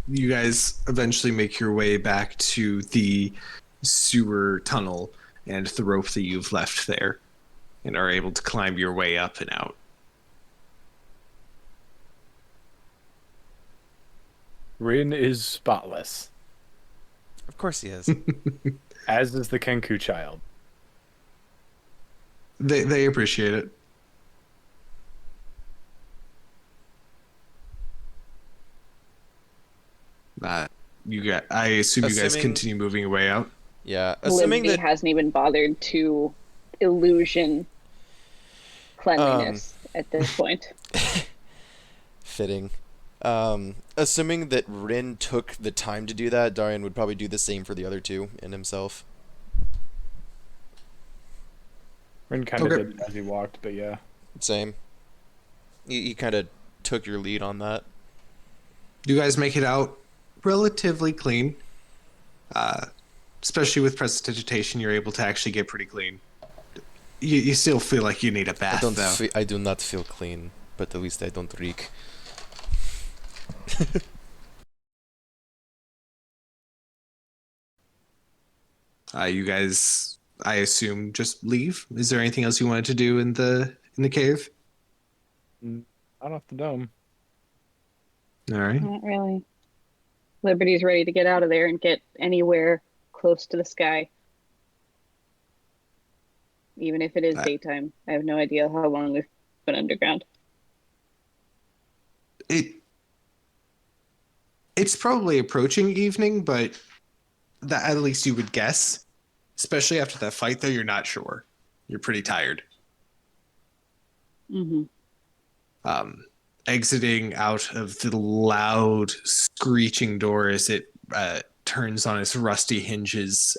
you guys eventually make your way back to the sewer tunnel and the rope that you've left there, and are able to climb your way up and out. Rin is spotless, Of course he is. as is the Kenku child. They appreciate it. Uh, I assume you guys Assuming, continue moving your way out. yeah, assuming Livy that hasn't even bothered to illusion um cleanliness at this point. fitting. Assuming that Rin took the time to do that, Darian would probably do the same for the other two and himself. Rin kind of Okay. did it as he walked, but yeah. Same. He kind of took your lead on that. You guys make it out relatively clean. Uh, Especially with prestidigitation, you're able to actually get pretty clean. You still feel like you need a bath, though. I do not feel clean, but at least I don't reek. You guys, I assume, just leave. Is there anything else you wanted to do in the cave? Not off the dome. All right. Not really. Liberty's ready to get out of there and get anywhere close to the sky. Even if it is Uh, daytime. I have no idea how long we've been underground. it it's probably approaching evening, but that at least you would guess. Especially after that fight, though, you're not sure. You're pretty tired. Mm-hmm. Exiting out of the loud screeching door as it turns on its rusty hinges.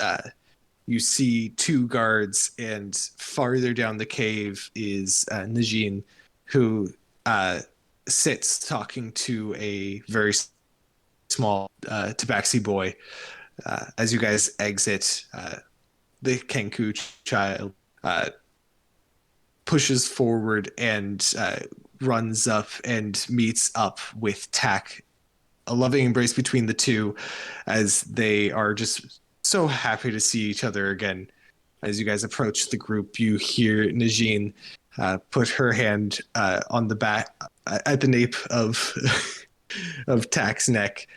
You see two guards, and farther down the cave is Najin, who sits talking to a very small tabaxi boy. As you guys exit, the Kenku child pushes forward and runs up and meets up with Tak. A loving embrace between the two as they are just so happy to see each other again. As you guys approach the group, you hear Najin put her hand on the back at the nape of of Tak's neck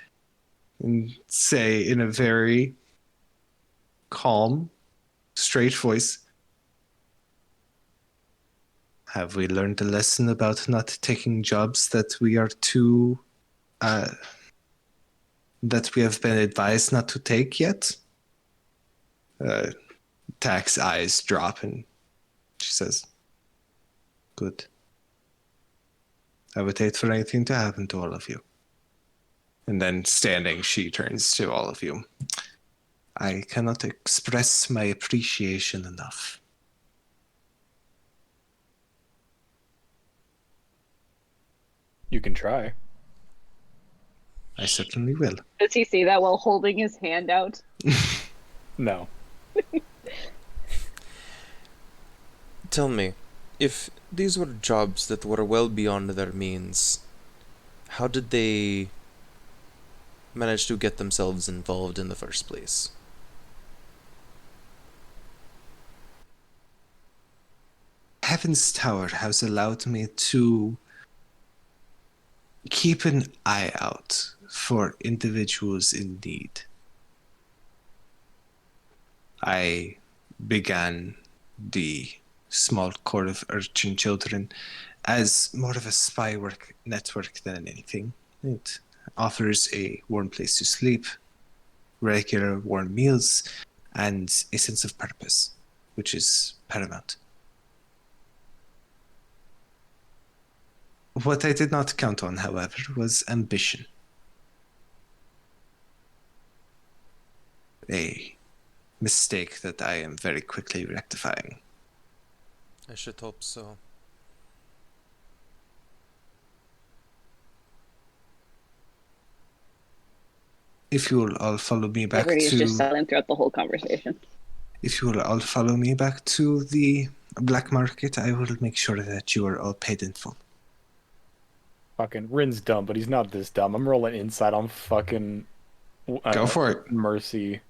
and say in a very calm, straight voice, "Have we learned a lesson about not taking jobs that we are too that we have been advised not to take yet?" Tak's eyes drop and she says, "Good. I would hate for anything to happen to all of you." And then standing, she turns to all of you. "I cannot express my appreciation enough." You can try. "I certainly will." Does he say that while holding his hand out? No. Tell me, if these were jobs that were well beyond their means, how did they manage to get themselves involved in the first place? Heaven's Tower has allowed me to keep an eye out for individuals in need. I began the small court of urchin children as more of a spy work network than anything. It offers a warm place to sleep, regular warm meals, and a sense of purpose, which is paramount. What I did not count on, however, was ambition. A mistake that I am very quickly rectifying. I should hope so. If you will all follow me back Liberty is just to, silent throughout the whole conversation. if you will all follow me back to the black market, I will make sure that you are all paid in full. Fucking Rin's dumb, but he's not this dumb. I'm rolling insight on fucking Go for it. Mercy.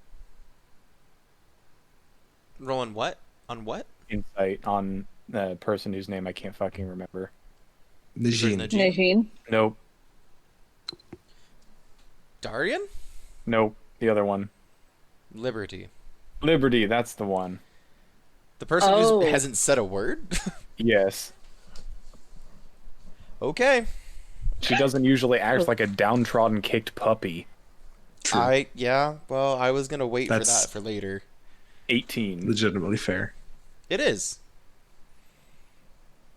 Rolling what? On what? Insight on a person whose name I can't fucking remember. Najin. Najin. Nope. Darian? Nope. The other one. Liberty. Liberty, that's the one. The person Oh. who hasn't said a word? Yes. Okay. She doesn't usually act like a downtrodden, kicked puppy. True. Yeah, well, I was gonna wait for That's- that for later. 18. Legitimately fair. It is.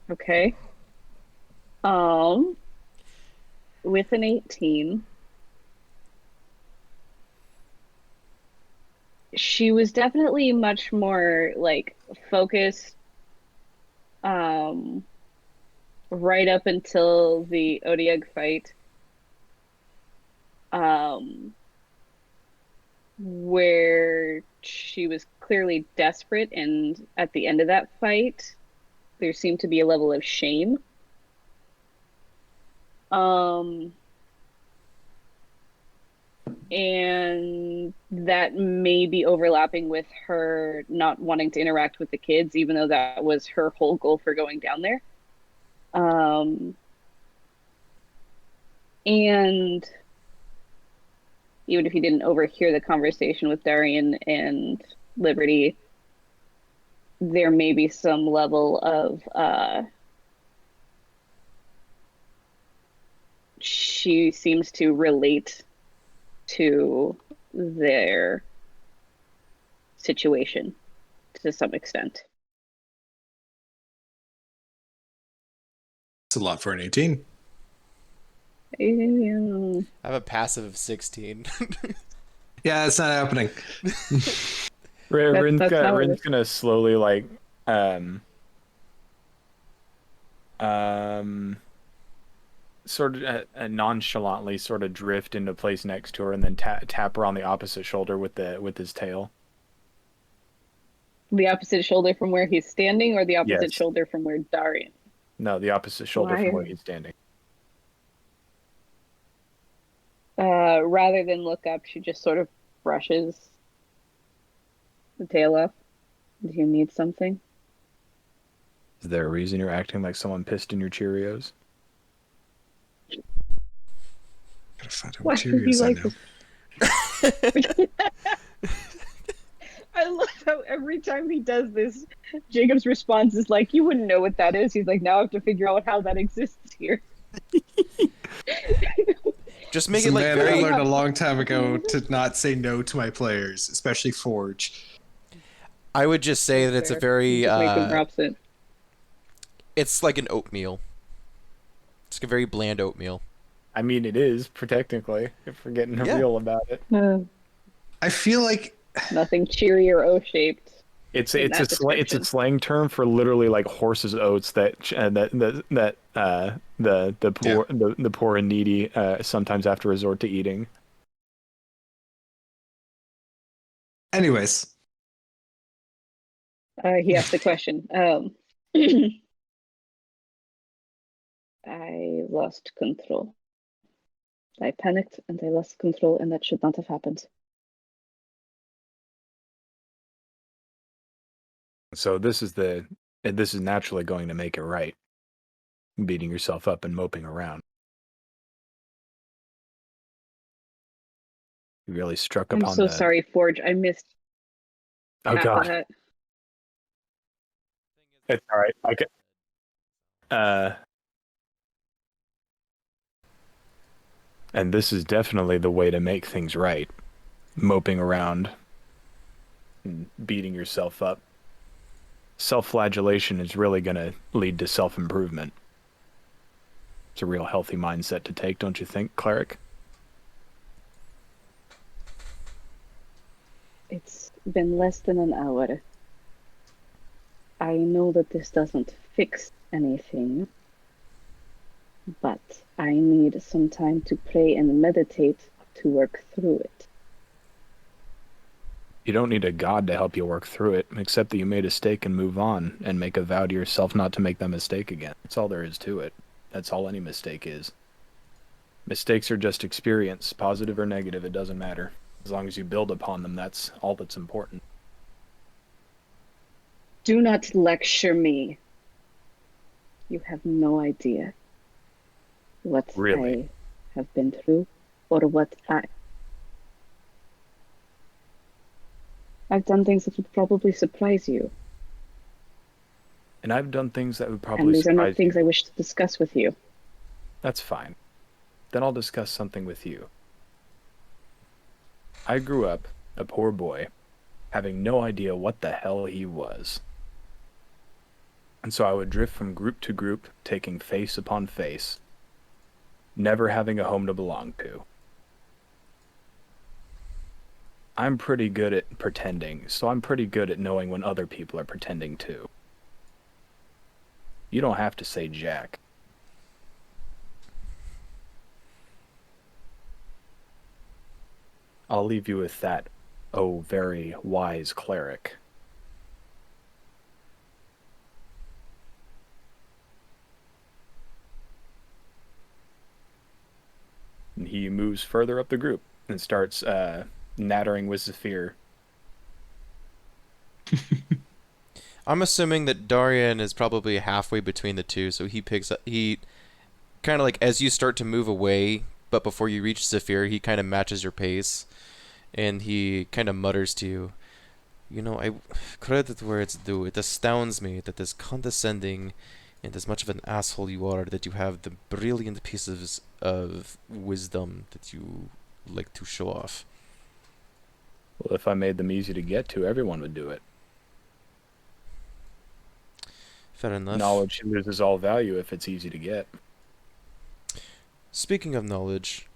Okay. With an 18, she was definitely much more like focused, right up until the Odieg fight, where she was clearly desperate, and at the end of that fight, there seemed to be a level of shame. And that may be overlapping with her not wanting to interact with the kids, even though that was her whole goal for going down there. And even if you didn't overhear the conversation with Darian and Liberty, there may be some level of she seems to relate to their situation to some extent. It's a lot for an 18. Yeah. I have a passive of 16. Yeah, it's not happening. Rin's that's not what Rin's gonna slowly like sort of nonchalantly sort of drift into place next to her and then tap her on the opposite shoulder with his tail. The opposite shoulder from where he's standing, or the opposite Yes. shoulder from where Darian? No, the opposite shoulder Why from where are- he's standing. Rather than look up, she just sort of brushes the tail off. Do you need something? Is there a reason you're acting like someone pissed in your Cheerios? Gotta find out Why what do you Cheerios I like know. I love how every time he does this, Jacob's response is like, "You wouldn't know what that is." He's like, "Now I have to figure out how that exists here." Just make It's a it like man I very. learned a long time ago to not say no to my players, especially Forge. I would just say that it's a Fair. very. Just make him opposite. It's like an oatmeal. It's like a very bland oatmeal. I mean, it is technically, if we're getting Yeah. real about it. I feel like Nothing cheery or O-shaped. It's In it's that a it's a description. slang term for literally like horses' oats that the poor the poor and needy sometimes have to resort to eating. anyways. He asked the question. I lost control. I panicked and I lost control, and that should not have happened. So this is naturally going to make it right. Beating yourself up and moping around. You really struck I'm upon so the. sorry, Forge. I missed Oh half of god, that. it's all right. Okay. And this is definitely the way to make things right. Moping around and beating yourself up. Self-flagellation is really going to lead to self-improvement. It's a real healthy mindset to take, don't you think, Cleric? It's been less than an hour. I know that this doesn't fix anything, but I need some time to pray and meditate to work through it. You don't need a god to help you work through it, except that you made a mistake and move on, and make a vow to yourself not to make that mistake again. That's all there is to it. That's all any mistake is. Mistakes are just experience, positive or negative, it doesn't matter. As long as you build upon them, that's all that's important. Do not lecture me. You have no idea what Really? I have been through or what I've done things that would probably surprise you. And I've done things that would And probably these are not surprise things you. I wish to discuss with you. That's fine. Then I'll discuss something with you. I grew up a poor boy, having no idea what the hell he was. And so I would drift from group to group, taking face upon face, never having a home to belong to. I'm pretty good at pretending, so I'm pretty good at knowing when other people are pretending too. You don't have to say jack. I'll leave you with that, oh, very wise cleric. And he moves further up the group and starts nattering with Zephyr. I'm assuming that Darian is probably halfway between the two, so he picks up. He kind of like as you start to move away, but before you reach Zephyr, he kind of matches your pace, and he kind of mutters to you. You know, I credit where it's due. It astounds me that as condescending and as much of an asshole you are, that you have the brilliant pieces of wisdom that you like to show off. Well, if I made them easy to get to, everyone would do it. Fair enough. Knowledge loses all value if it's easy to get. Speaking of knowledge,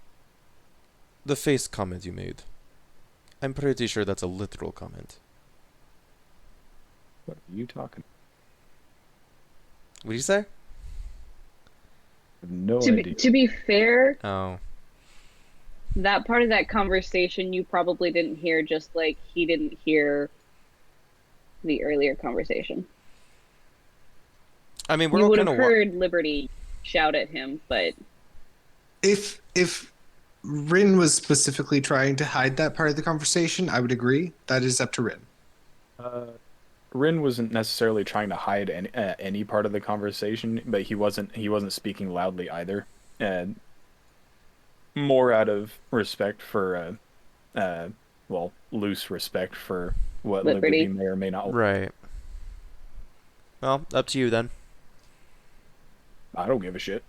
the face comment you made. I'm pretty sure that's a literal comment. What are you talking? What did you say? I have no To idea. to be fair, Oh. that part of that conversation you probably didn't hear, just like he didn't hear the earlier conversation. I mean, we're You all would kind have of heard Liberty shout at him, but If Rin was specifically trying to hide that part of the conversation, I would agree. That is up to Rin. Rin wasn't necessarily trying to hide any part of the conversation, but he wasn't speaking loudly either, and more out of respect for, well, loose respect for what Liberty. Liberty may or may not. right. Well, up to you then. I don't give a shit.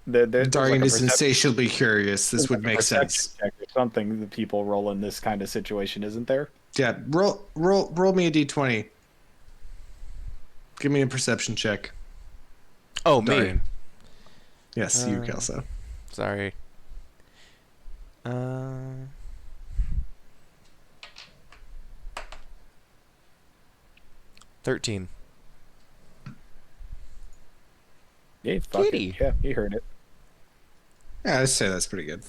There's Darian like a is perception- insatiably curious. This there's would like a make perception sense. check or something that people roll in this kind of situation, isn't there? Yeah, roll me a d20. Give me a perception check. Oh, me. Darian. Yes, you, Uh, Kelso. Sorry. 13. Yeah, fuck it. Kitty. Yeah, he heard it. Yeah, I'd say that's pretty good.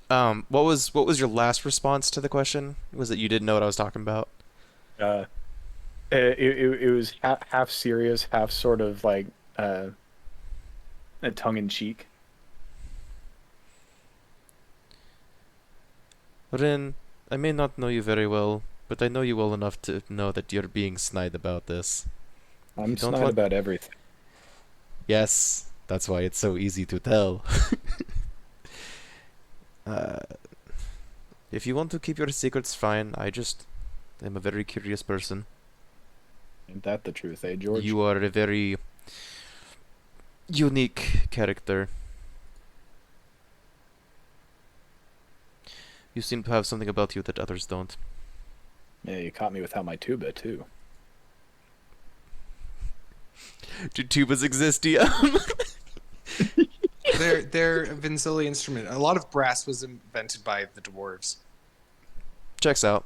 What was your last response to the question? Was it you didn't know what I was talking about? It was half serious, half sort of like a tongue in cheek. Rin, I may not know you very well, but I know you well enough to know that you're being snide about this. I'm You don't snide want- about everything. Yes, that's why it's so easy to tell. If you want to keep your secrets, fine. I'm a very curious person. Ain't that the truth, eh, George? You are a very unique character. You seem to have something about you that others don't. Yeah, you caught me without my tuba too. Do tubas exist, DM? They're a Vinzoli instrument. A lot of brass was invented by the dwarves. Checks out.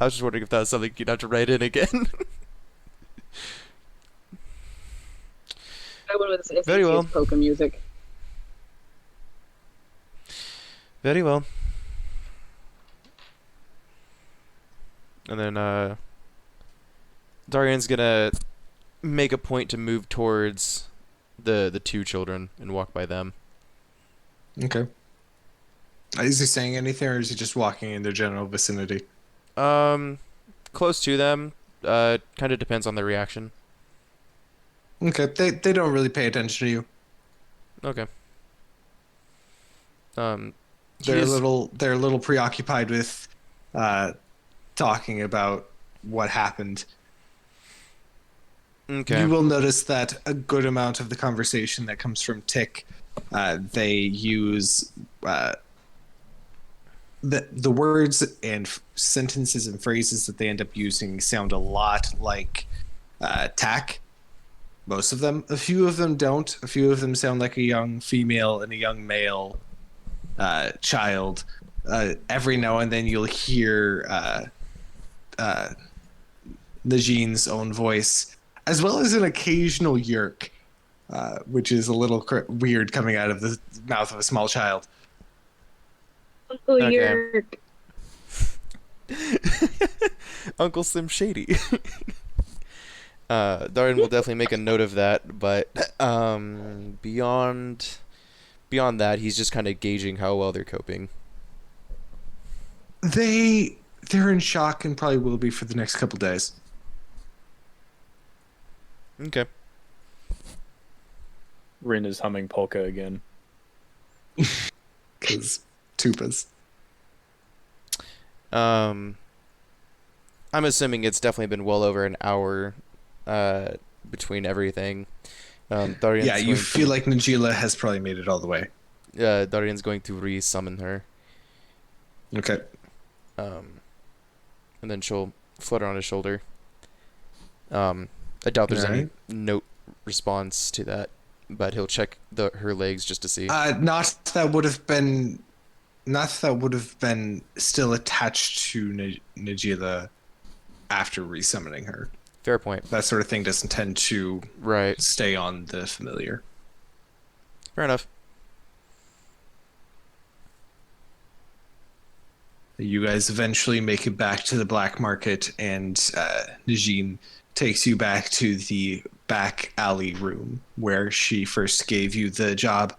I was just wondering if that was something you'd have to write in again. I went with Very well. polka music. Very well. And then, Darian's gonna make a point to move towards the two children and walk by them. Okay. Is he saying anything, or is he just walking in their general vicinity? Close to them. Kind of depends on their reaction. Okay, they don't really pay attention to you. Okay. He They're is- a little preoccupied with talking about what happened. Okay. You will notice that a good amount of the conversation that comes from Tick, they use the words and sentences and phrases that they end up using sound a lot like Tack. Most of them. A few of them don't. A few of them sound like a young female and a young male child. Every now and then you'll hear Najean's own voice, as well as an occasional yerk, which is a little weird coming out of the mouth of a small child. Uncle Okay. Yerk. Uncle Slim Shady. Darian will definitely make a note of that, but beyond that, he's just kind of gauging how well they're coping. They're in shock and probably will be for the next couple days. Okay. Rin is humming polka again. Because tupas. I'm assuming it's definitely been well over an hour between everything. Darian's Yeah, you going feel like Najila has probably made it all the way. Darian's going to re-summon her, Okay. and then she'll flutter on his shoulder. I doubt there's any Alright. note response to that, but he'll check her legs just to see. Not that would have been still attached to Najila after resummoning her. Fair point. That sort of thing doesn't tend to Right. stay on the familiar. Fair enough. You guys eventually make it back to the black market, and Najin takes you back to the back alley room where she first gave you the job.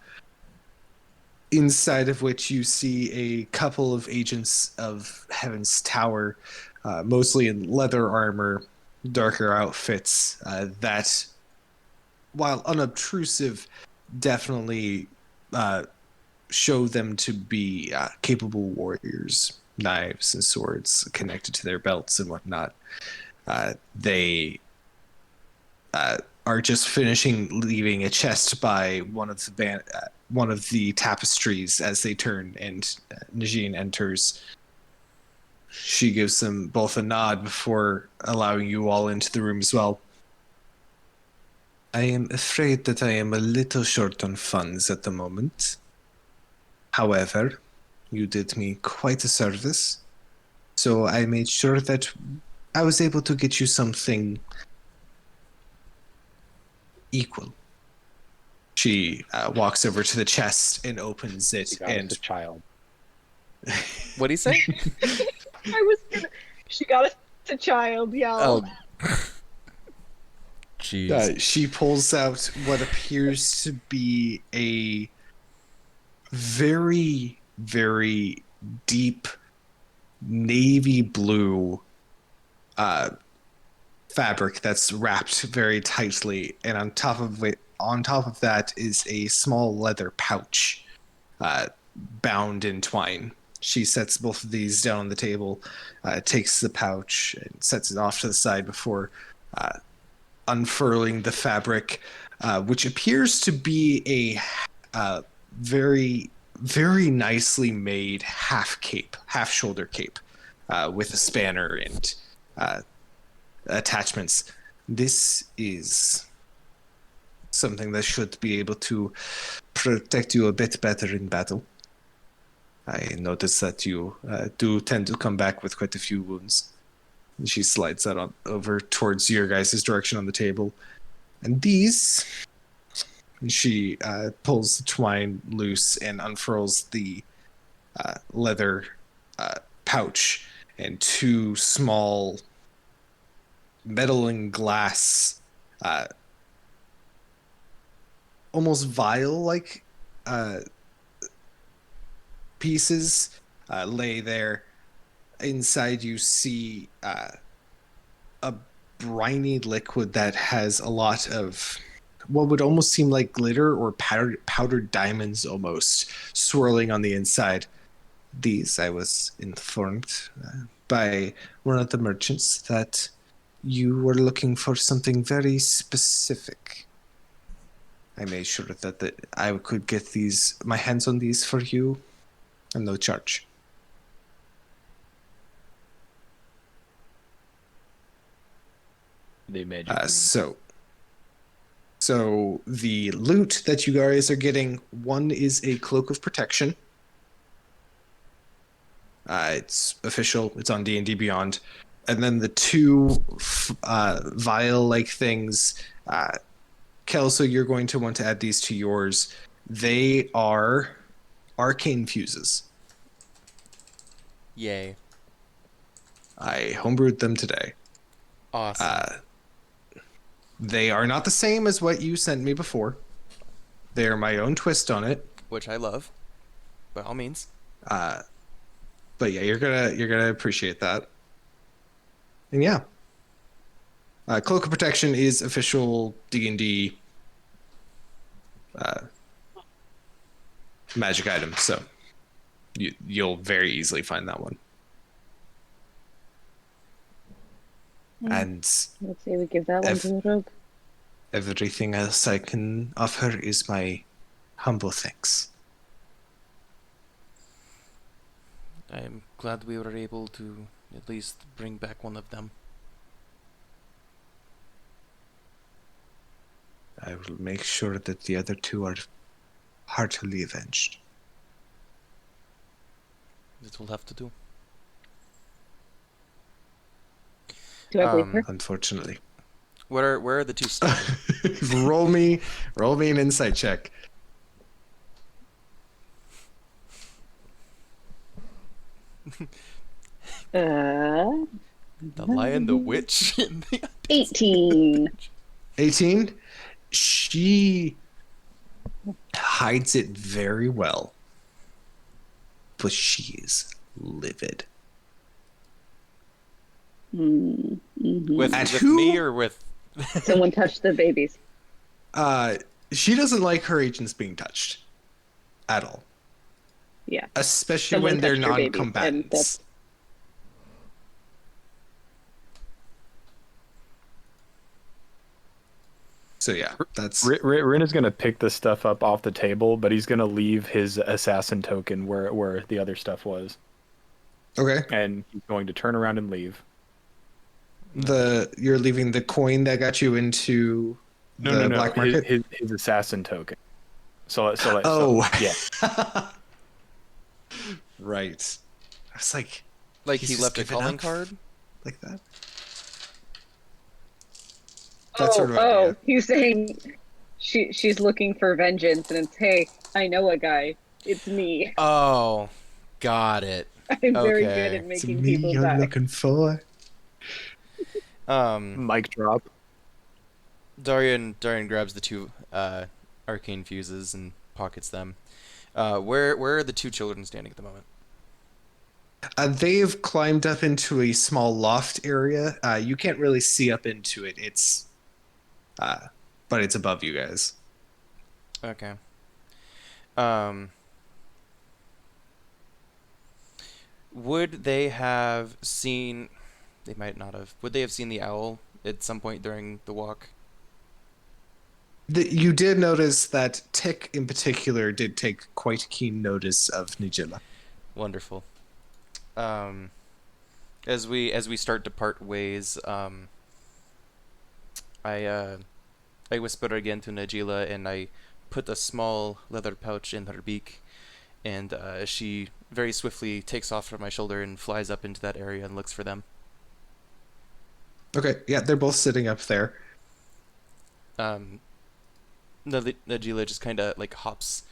Inside of which you see a couple of agents of Heaven's Tower, mostly in leather armor, darker outfits, that, while unobtrusive, definitely show them to be capable warriors. Knives and swords connected to their belts and whatnot. They are just finishing leaving a chest by one of the tapestries as they turn, and Najin enters. She gives them both a nod before allowing you all into the room as well. I am afraid that I am a little short on funds at the moment. However, you did me quite a service, so I made sure that I was able to get you something equal. She walks over to the chest and opens it, She got and us a child. What'd he say? She got us a child, Oh. y'all. Jeez. she pulls out what appears to be a very, very deep navy blue fabric that's wrapped very tightly, and on top of that is a small leather pouch bound in twine. She sets both of these down on the table, takes the pouch and sets it off to the side before unfurling the fabric, which appears to be a very, very nicely made half shoulder cape, with a spanner and attachments. This is something that should be able to protect you a bit better in battle. I notice that you do tend to come back with quite a few wounds. And she slides that over towards your guys' direction on the table. And these... And she pulls the twine loose and unfurls the leather pouch, and two small metal and glass uh, almost vial like uh, pieces lay there. Inside, you see a briny liquid that has a lot of what would almost seem like glitter or powdered diamonds almost swirling on the inside. These, I was informed by one of the merchants that you were looking for something very specific. I made sure that I could get my hands on these for you at no charge. They magic. So the loot that you guys are getting, one is a cloak of protection. It's official. It's on D&D Beyond. And then the two vial-like things, Kelso, you're going to want to add these to yours. They are arcane fuses. Yay. I homebrewed them today. Awesome. They are not the same as what you sent me before. They are my own twist on it. Which I love. By all means. But yeah, you're gonna appreciate that. And yeah, Cloak of Protection is official D&D magic item, so you'll very easily find that one. And Let's say we give that one to the rogue. everything else I can offer is my humble thanks. I'm glad we were able to at least bring back one of them. I will make sure that the other two are heartily avenged. It will have to do. Do I believe her? Unfortunately. Where are the two standing? roll me an insight check. The lion, the witch, and the 18. 18. She hides it very well, but she is livid. Mm-hmm. with At with who? me or with Someone touched the babies. She doesn't like her agents being touched at all, Yeah. especially Someone when they're touched her babies, and non-combatants. that's- So yeah, that's Rin is gonna pick the stuff up off the table, but he's gonna leave his assassin token where the other stuff was, okay. and he's going to turn around and leave. You're leaving the coin that got you into the black market. His assassin token. So Oh. yeah. Right. I was like he He's left a just given calling up. card? like that. That sort of oh, idea. he's saying she's looking for vengeance, and it's, hey, I know a guy. It's me. Oh, got it. I'm very good Okay. at It's making me people you're die. looking for. Mic drop. Darian grabs the two arcane fuses and pockets them. Where are the two children standing at the moment? They've climbed up into a small loft area. You can't really see up into it. But it's above you guys. Okay. Would they have seen? They might not have. Would they have seen the owl at some point during the walk? You did notice that Tick in particular did take quite keen notice of Nigilla. Wonderful. As we start to part ways, I whisper again to Najila, and I put a small leather pouch in her beak, and she very swiftly takes off from my shoulder and flies up into that area and looks for them. Okay, yeah, they're both sitting up there. Najila just kind of like hops,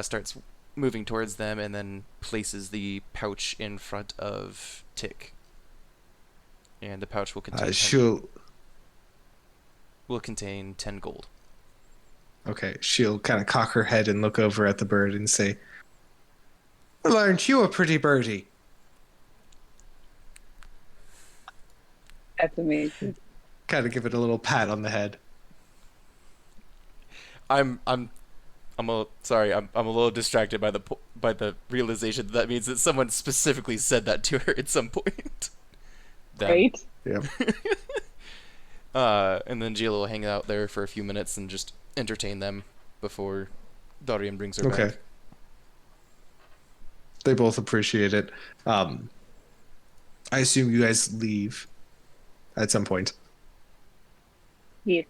starts moving towards them, and then places the pouch in front of Tick. And the pouch will continue. will contain 10 gold. Okay, she'll kind of cock her head and look over at the bird and say, "Well, aren't you a pretty birdie?" That's amazing. Kind of give it a little pat on the head. I'm a little distracted by by the realization that means that someone specifically said that to her at some point. Damn. Right? Yep. And then Gila will hang out there for a few minutes and just entertain them before Darian brings her Okay. back. They both appreciate it. I assume you guys leave at some point. Yeah,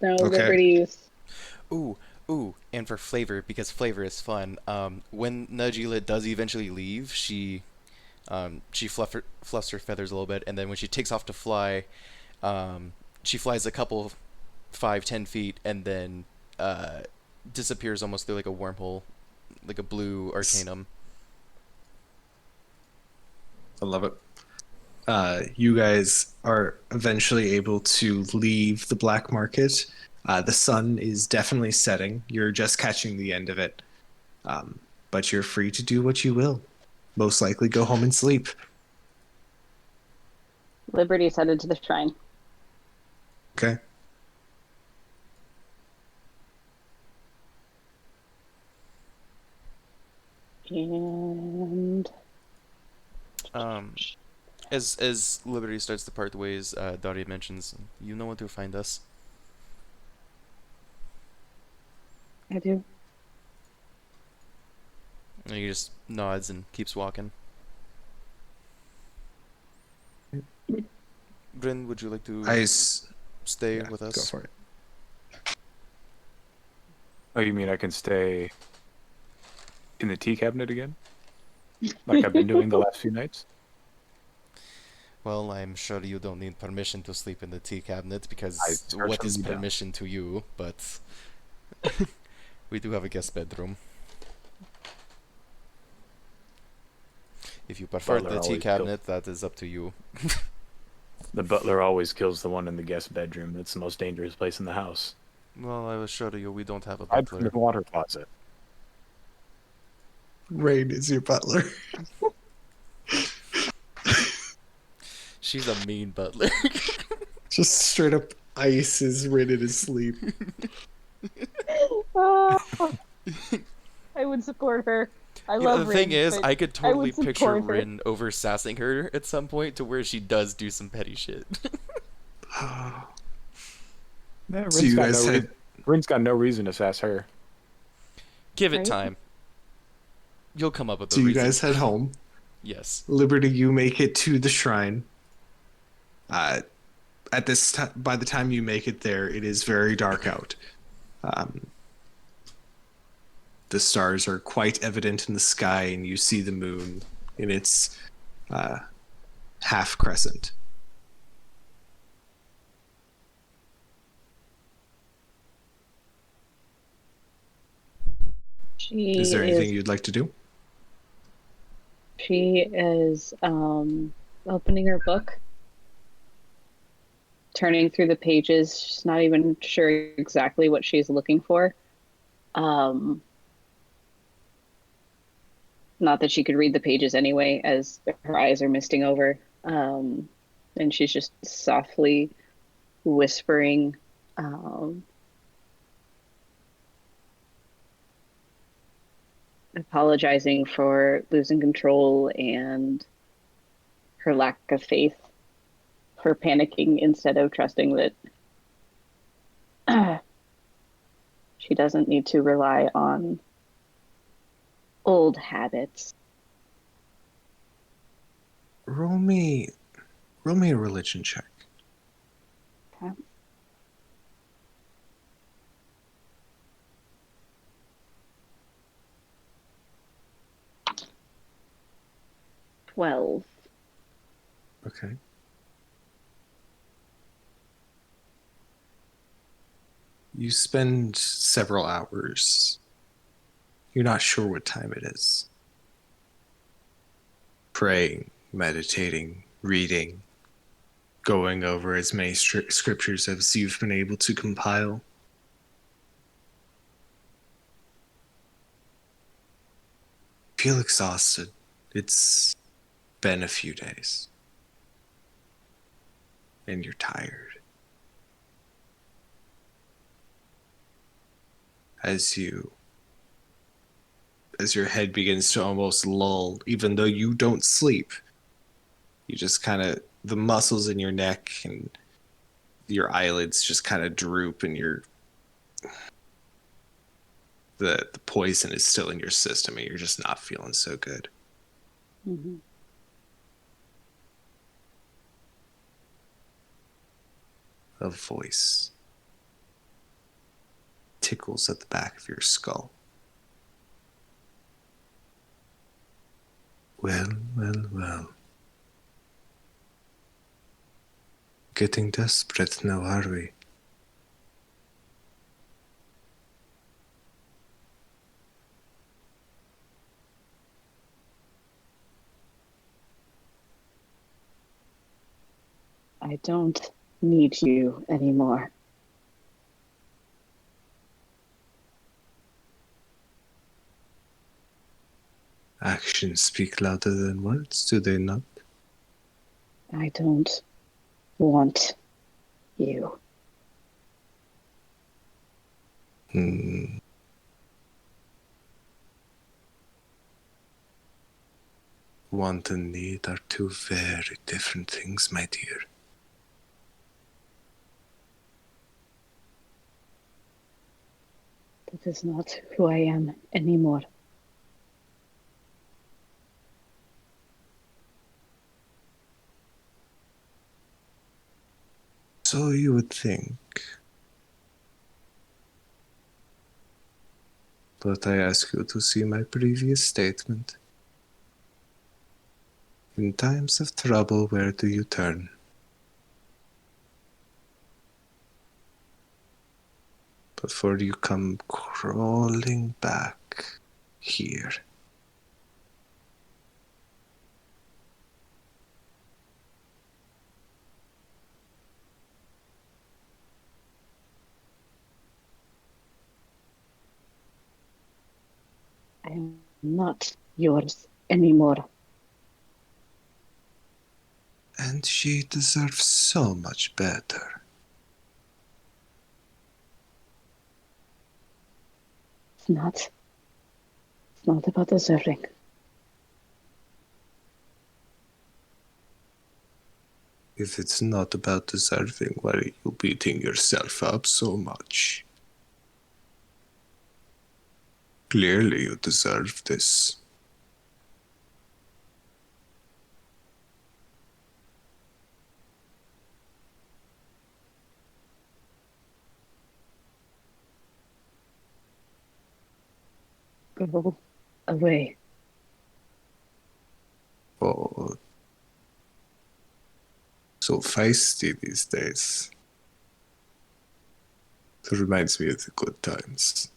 no Okay. liberties. Ooh, and for flavor, because flavor is fun. When Najila does eventually leave, she fluffs her feathers a little bit, and then when she takes off to fly, she flies a couple 5-10 feet, and then disappears almost through like a wormhole, like a blue arcanum. I love it. You guys are eventually able to leave the black market. The sun is definitely setting. You're just catching the end of it. But you're free to do what you will. Most likely go home and sleep. Liberty's headed to the shrine. Okay. And As Liberty starts to part ways, Daria mentions, "You know where to find us." I do. And he just nods and keeps walking. Bryn, would you like to stay Yeah, with us? go for it. Oh, you mean I can stay in the tea cabinet again? Like I've been doing the last few nights? Well, I'm sure you don't need permission to sleep in the tea cabinet, I because certainly what is don't. permission to you? But we do have a guest bedroom. If you prefer Butler the tea always cabinet, that is up to you. The butler always kills the one in the guest bedroom. That's the most dangerous place in the house. Well, I assure you, we don't have a I'd from butler. the water closet. Rain is your butler. She's a mean butler. Just straight up ices Rain in his sleep. Ah, I would support her. I love The thing Rin, is, but I could totally would picture support her. Rin over sassing her at some point to where she does do some petty shit. Yeah, So you guys had Rin's got no reason to sass her. Give it Right? time. You'll come up with a so you reason. guys head home. Yes. Liberty, you make it to the shrine. At this time, by the time you make it there, it is very dark out. The stars are quite evident in the sky, and you see the moon in its half crescent. She Is there anything you'd like to do? She is opening her book, turning through the pages. She's not even sure exactly what she's looking for. Not that she could read the pages anyway, as her eyes are misting over. And she's just softly whispering. Apologizing for losing control and her lack of faith, for panicking instead of trusting that she doesn't need to rely on old habits. Roll me a religion check. Okay. 12. Okay. You spend several hours. You're not sure what time it is. Praying, meditating, reading. going over as many scriptures as you've been able to compile. Feel exhausted. It's been a few days. And you're tired. As your head begins to almost lull, even though you don't sleep, you just kind of, the muscles in your neck and your eyelids just kind of droop, and the poison is still in your system, and you're just not feeling so good. Mm-hmm. A voice tickles at the back of your skull. Well, well, well. Getting desperate now, are we? I don't need you anymore. Actions speak louder than words, do they not? I don't want you. Want and need are two very different things, my dear. That is not who I am anymore. So you would think. But I ask you to see my previous statement. In times of trouble, where do you turn? Before you come crawling back here. I am not yours anymore. And she deserves so much better. It's not about deserving. If it's not about deserving, why are you beating yourself up so much? Clearly you deserve this. Go away. Oh, so feisty these days. It reminds me of the good times.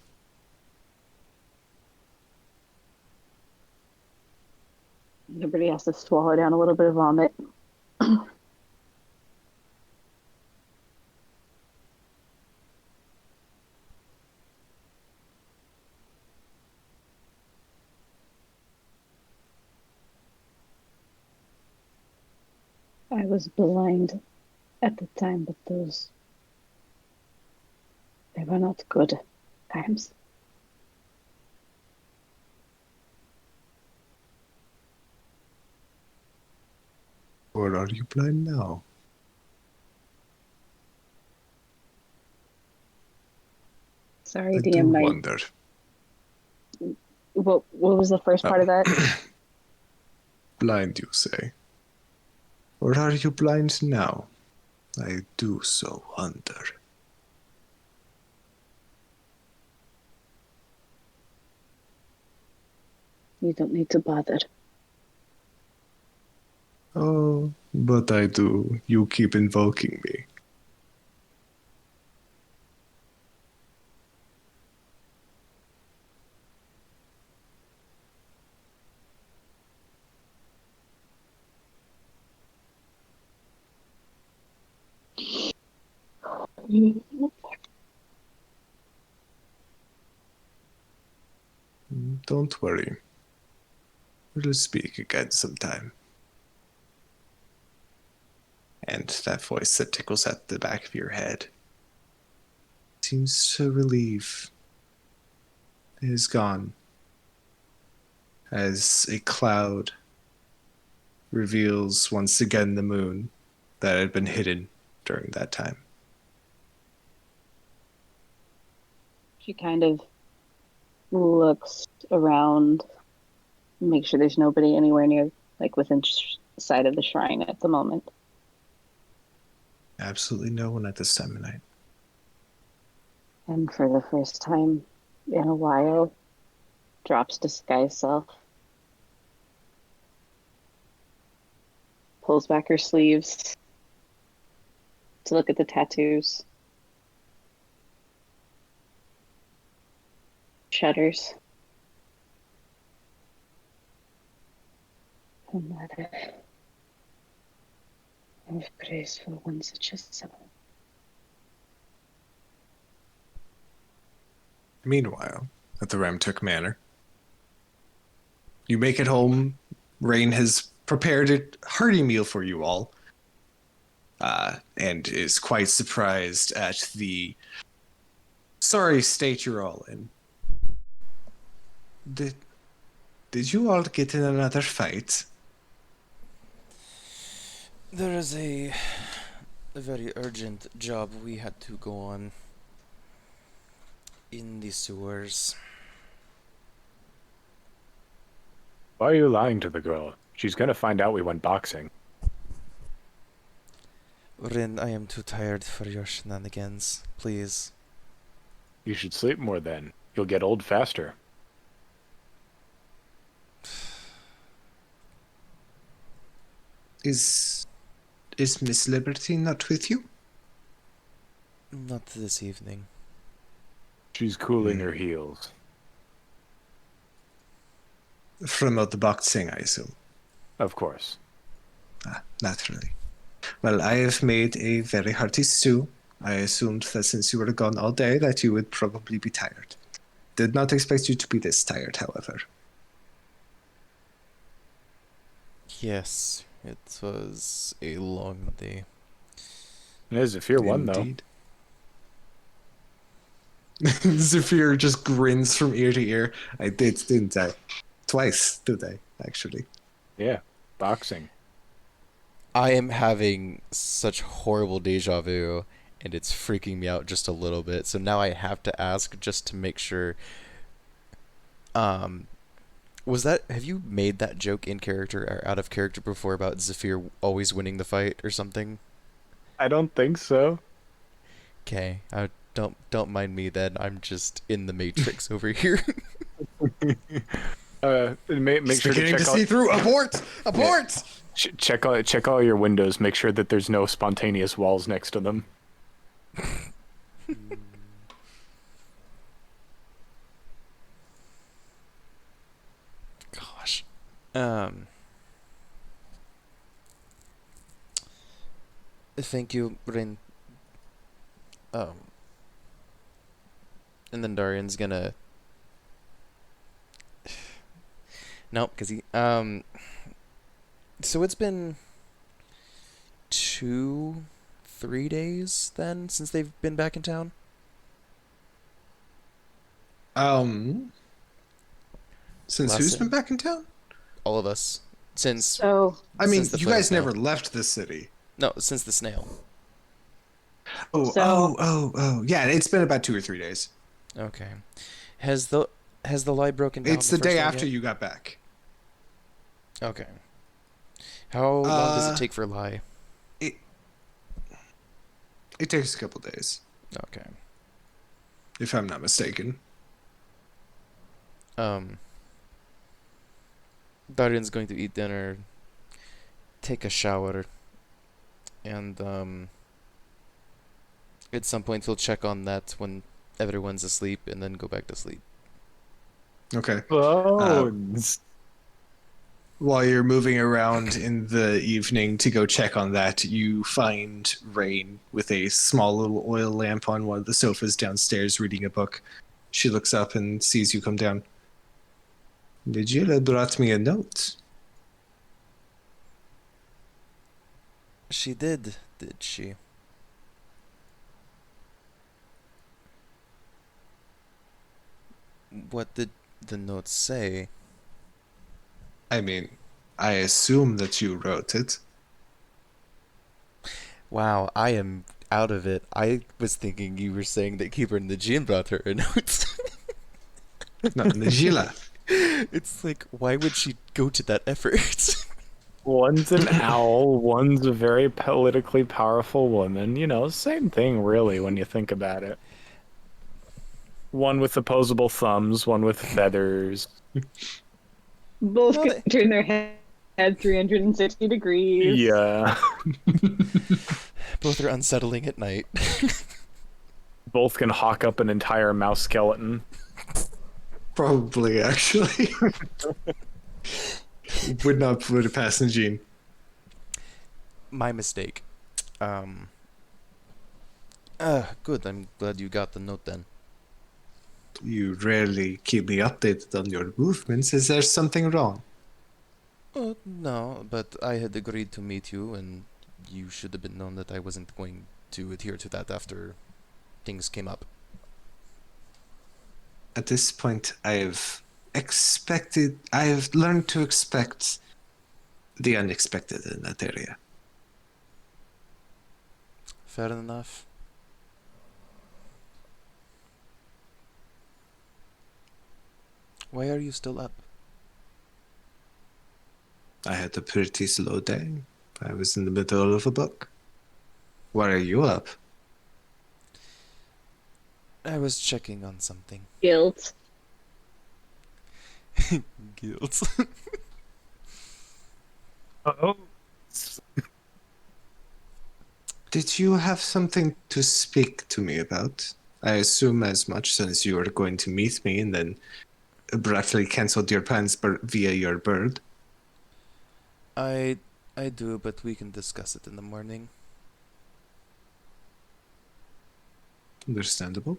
Everybody has to swallow down a little bit of vomit. I was blind at the time, but they were not good times. Or are you blind now? Sorry, I do DM. wonder. What was the first part of that? Blind, you say? Or are you blind now? I do so wonder. You don't need to bother. Oh, but I do. You keep invoking me. Don't worry. We'll speak again sometime. And that voice that tickles at the back of your head seems to relieve. It is gone as a cloud reveals once again the moon that had been hidden during that time. She kind of looks around, make sure there's nobody anywhere near, like within sight of the shrine at the moment. Absolutely no one at this time of night. And for the first time in a while, drops disguise self, pulls back her sleeves to look at the tattoos, shudders. A mother of graceful one such as so. Meanwhile, at the Ramtuk Manor, you make it home. Rain has prepared a hearty meal for you all, and is quite surprised at the sorry state you're all in. Did you all get in another fight? There is a very urgent job we had to go on in the sewers. Why are you lying to the girl? She's gonna find out we went boxing. Rin, I am too tired for your shenanigans. Please. You should sleep more then. You'll get old faster. Is Miss Liberty not with you? Not this evening. She's cooling her heels. From out the boxing, I assume. Of course. Naturally. Well, I have made a very hearty stew. I assumed that since you were gone all day that you would probably be tired. Did not expect you to be this tired, however. Yes, it was a long day. It is if you're one, though. Indeed. Zephyr just grins from ear to ear. I did, didn't I? Twice, did I, actually? Yeah, boxing. I am having such horrible deja vu, and it's freaking me out just a little bit. So now I have to ask just to make sure. Have you made that joke in character or out of character before about Zephyr always winning the fight or something? I don't think so. Okay, don't mind me then. I'm just in the Matrix over here. Make sure to Beginning check to all, see through. Abort! Abort! check all your windows. Make sure that there's no spontaneous walls next to them. Gosh. Thank you, Rin. And then Darian's gonna. No, because he. So it's been 2-3 days then since they've been back in town. Since Last who's day. been back in town? All of us. Since So, I mean, Since the you photo guys snail. never left the city. No, since the snail. Oh. Yeah, it's been about 2 or 3 days. Okay. Has the lie broken down? It's the day first one after yet? you got back. Okay. How long does it take for lie? It takes a couple days, Okay. if I'm not mistaken. Darian's going to eat dinner, take a shower, and at some point he'll check on that when everyone's asleep and then go back to sleep. Okay. Bones. While you're moving around in the evening to go check on that, you find Rain with a small little oil lamp on one of the sofas downstairs reading a book. She looks up and sees you come down. Nigella brought me a note. She did she? What did the note say? I mean, I assume that you wrote it. Wow, I am out of it. I was thinking you were saying that Keeper and the Jean brought her a note. No, Nigella. It's like, why would she go to that effort? One's an owl, one's a very politically powerful woman. You know, same thing, really, when you think about it. One with opposable thumbs, one with feathers. Both Well, can turn their head 360 degrees. Yeah. Both are unsettling at night. Both can hawk up an entire mouse skeleton. Probably, actually. Would not put it past Najin. My mistake. Good. I'm glad you got the note then. You rarely keep me updated on your movements. Is there something wrong? Oh, no, but I had agreed to meet you, and you should have been known that I wasn't going to adhere to that after things came up. At this point, I have learned to expect the unexpected in that area. Fair enough. Why are you still up? I had a pretty slow day. I was in the middle of a book. Why are you up? I was checking on something. Guilt. Guilt. Oh. Did you have something to speak to me about? I assume as much, since you were going to meet me and then abruptly cancelled your plans via your bird. I do, but we can discuss it in the morning. Understandable.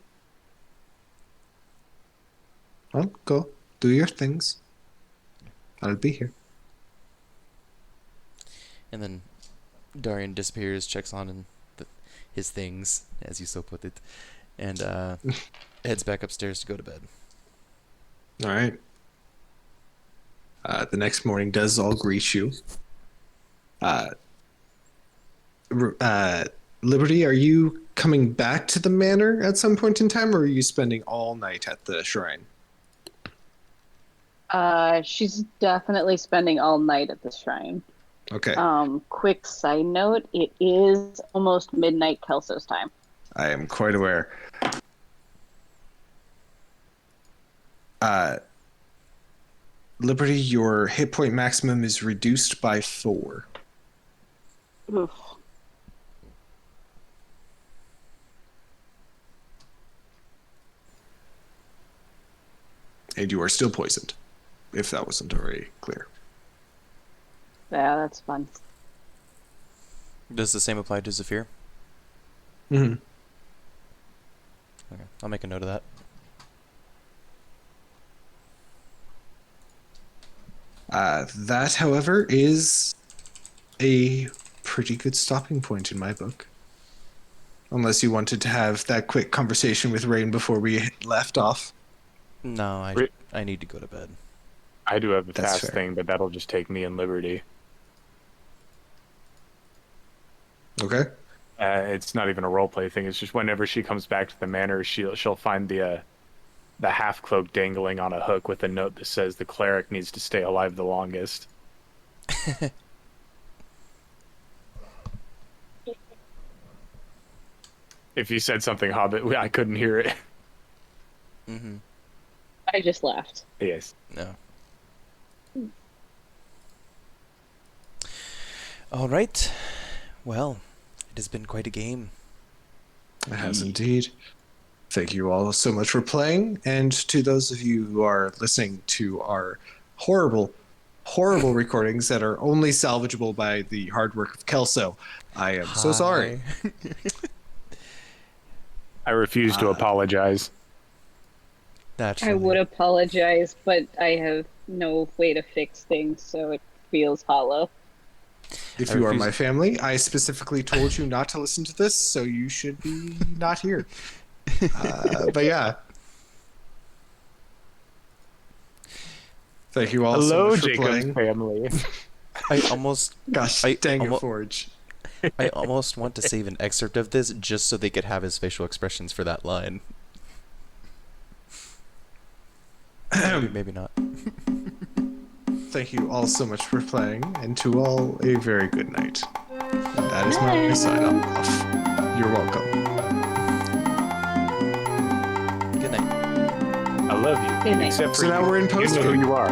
Well, go. Do your things. I'll be here. And then Darian disappears, checks on his things, as you so put it, and heads back upstairs to go to bed. All right. The next morning does all greet you. Liberty, are you coming back to the manor at some point in time, or are you spending all night at the shrine? She's definitely spending all night at the shrine. Okay. Quick side note, it is almost midnight Kelso's time. I am quite aware. Liberty, your hit point maximum is reduced by 4. Oof. And you are still poisoned, if that wasn't already clear. Yeah, that's fun. Does the same apply to Zephyr? Mm-hmm. Okay, I'll make a note of that. That, however, is a pretty good stopping point in my book. Unless you wanted to have that quick conversation with Rain before we left off. No, I need to go to bed. I do have a That's fast fair. thing, but that'll just take me and Liberty. Okay. It's not even a roleplay thing. It's just whenever she comes back to the manor, she'll find the half cloak dangling on a hook with a note that says the cleric needs to stay alive the longest. If you said something, Hobbit, I couldn't hear it. Mm-hmm. I just laughed. Yes. No. All right. Well, it has been quite a game. It has indeed. Thank you all so much for playing, and to those of you who are listening to our horrible horrible recordings that are only salvageable by the hard work of Kelso. I am so sorry. Hi. I refuse to apologize. Naturally. I would apologize, but I have no way to fix things, so it feels hollow. If I you are refuse- my family, I specifically told you not to listen to this, so you should be not here. But yeah. Thank you all so Hello, much for Jacob's playing. family. I almost Gosh, I dang it, almo- Forge. I almost want to save an excerpt of this just so they could have his facial expressions for that line. Maybe not. Thank you all so much for playing, and to all a very good night. And that is my sign off. You're welcome. Good night. I love you. Good night. Except for So now you. we're in You know post-game. who you are.